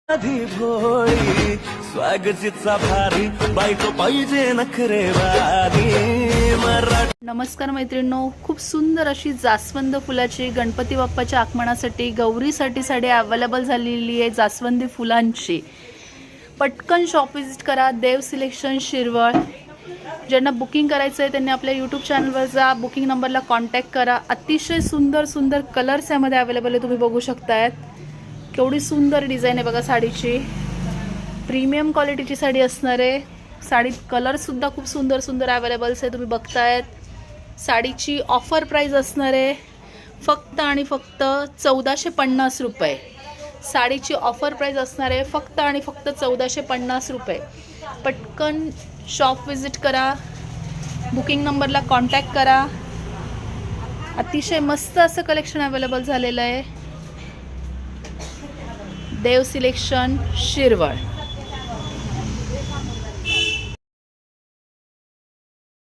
आधी भोळी स्वागतीचा भारी बायको पाहिजे नखरेवारी मराठी. नमस्कार मैत्रिणींनो, खूप सुंदर अशी जास्वंद फुलाची गणपती बाप्पाच्या आगमनासाठी गौरीसाठी साडी अवेलेबल झालेली आहे. जास्वंदी फुलांची पटकन शॉप विजिट करा. देव सिलेक्शन शिरवळ. ज्यांना बुकिंग करायचं आहे त्यांनी आपल्या यूट्यूब चॅनलवर जा, बुकिंग नंबरला कॉन्टॅक्ट करा. अतिशय सुंदर सुंदर कलर्स यामध्ये अवेलेबल आहे. तुम्ही बघू शकतायत केवढी सुंदर डिझाईन आहे बघा साडीची. प्रीमियम क्वालिटीची साडी असणार आहे. साडीत कलरसुद्धा खूप सुंदर सुंदर अवेलेबल्स आहे. तुम्ही बघतायत साडीची ऑफर प्राईस असणार आहे फक्त आणि फक्त 1450 रुपये. साडीची ऑफर प्राईस असणार आहे फक्त आणि फक्त 1450 रुपये. पटकन शॉप विजिट करा, बुकिंग नंबरला कॉन्टॅक्ट करा. अतिशय मस्त असं कलेक्शन अवेलेबल झालेलं आहे. देव सिलेक्शन शिरवळ.